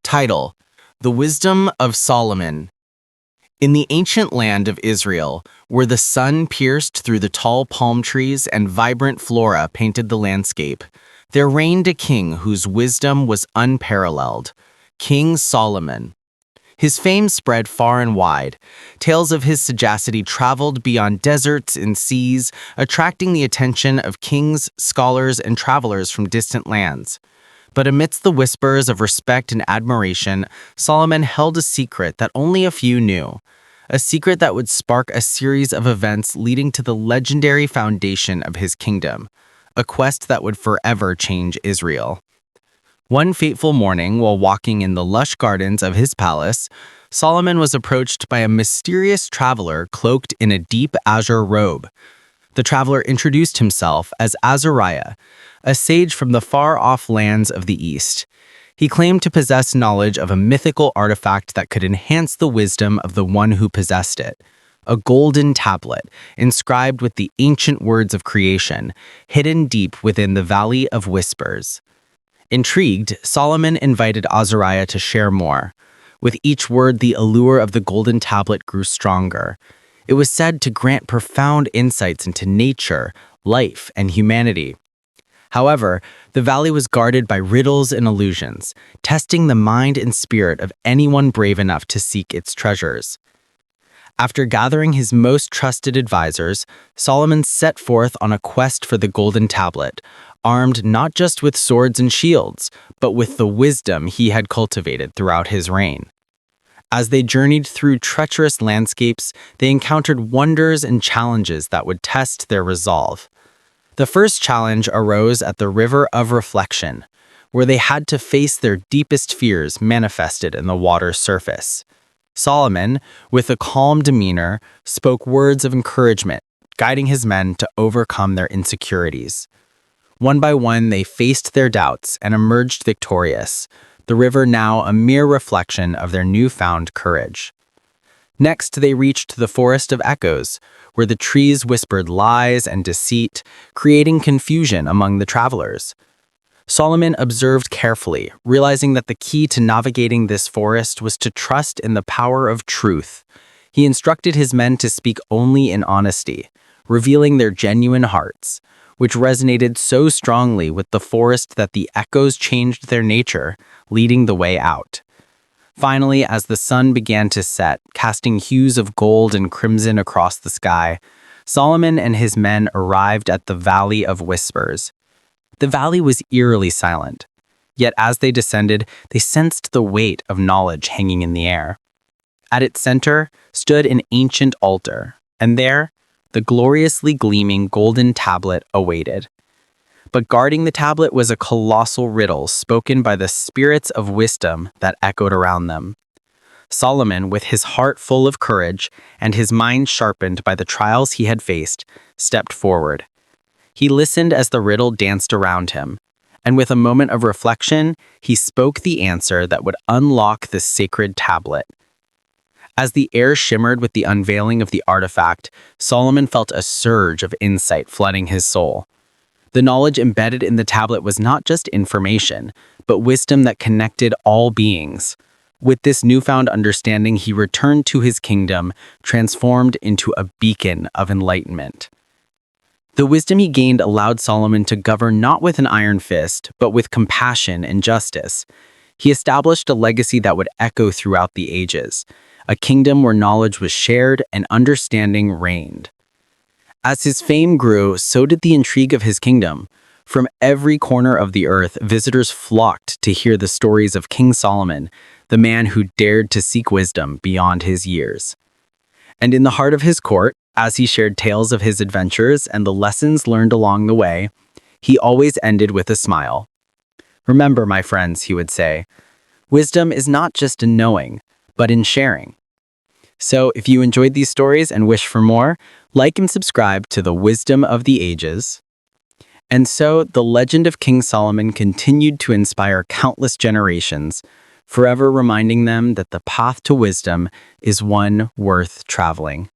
Title: The Wisdom of Solomon. In the ancient land of Israel, where the sun pierced through the tall palm trees and vibrant flora painted the landscape, there reigned a king whose wisdom was unparalleled, King Solomon. His fame spread far and wide. Tales of his sagacity traveled beyond deserts and seas, attracting the attention of kings, scholars, and travelers from distant lands. But amidst the whispers of respect and admiration, Solomon held a secret that only a few knew. A secret that would spark a series of events leading to the legendary foundation of his kingdom, a quest that would forever change Israel. One fateful morning, while walking in the lush gardens of his palace, Solomon was approached by a mysterious traveler cloaked in a deep azure robe. The traveler introduced himself as Azariah, a sage from the far-off lands of the East. He claimed to possess knowledge of a mythical artifact that could enhance the wisdom of the one who possessed it, a golden tablet inscribed with the ancient words of creation, hidden deep within the Valley of Whispers. Intrigued, Solomon invited Azariah to share more. With each word, the allure of the golden tablet grew stronger. It was said to grant profound insights into nature, life, and humanity. However, the valley was guarded by riddles and illusions, testing the mind and spirit of anyone brave enough to seek its treasures. After gathering his most trusted advisors, Solomon set forth on a quest for the golden tablet, armed not just with swords and shields, but with the wisdom he had cultivated throughout his reign. As they journeyed through treacherous landscapes, they encountered wonders and challenges that would test their resolve. The first challenge arose at the River of Reflection, where they had to face their deepest fears manifested in the water's surface. Solomon, with a calm demeanor, spoke words of encouragement, guiding his men to overcome their insecurities. One by one, they faced their doubts and emerged victorious, the river now a mere reflection of their newfound courage. Next, they reached the Forest of Echoes, where the trees whispered lies and deceit, creating confusion among the travelers. Solomon observed carefully, realizing that the key to navigating this forest was to trust in the power of truth. He instructed his men to speak only in honesty, revealing their genuine hearts, which resonated so strongly with the forest that the echoes changed their nature, leading the way out. Finally, as the sun began to set, casting hues of gold and crimson across the sky, Solomon and his men arrived at the Valley of Whispers. The valley was eerily silent, yet as they descended, they sensed the weight of knowledge hanging in the air. At its center stood an ancient altar, and there, the gloriously gleaming golden tablet awaited. But guarding the tablet was a colossal riddle spoken by the spirits of wisdom that echoed around them. Solomon, with his heart full of courage and his mind sharpened by the trials he had faced, stepped forward. He listened as the riddle danced around him, and with a moment of reflection, he spoke the answer that would unlock the sacred tablet. As the air shimmered with the unveiling of the artifact, Solomon felt a surge of insight flooding his soul. The knowledge embedded in the tablet was not just information, but wisdom that connected all beings. With this newfound understanding, he returned to his kingdom, transformed into a beacon of enlightenment. The wisdom he gained allowed Solomon to govern not with an iron fist, but with compassion and justice. He established a legacy that would echo throughout the ages, a kingdom where knowledge was shared and understanding reigned. As his fame grew, so did the intrigue of his kingdom. From every corner of the earth, visitors flocked to hear the stories of King Solomon, the man who dared to seek wisdom beyond his years. And in the heart of his court, as he shared tales of his adventures and the lessons learned along the way, he always ended with a smile. "Remember, my friends," he would say, "wisdom is not just in knowing, but in sharing." So if you enjoyed these stories and wish for more, like and subscribe to the Wisdom of the Ages. And so the legend of King Solomon continued to inspire countless generations, forever reminding them that the path to wisdom is one worth traveling.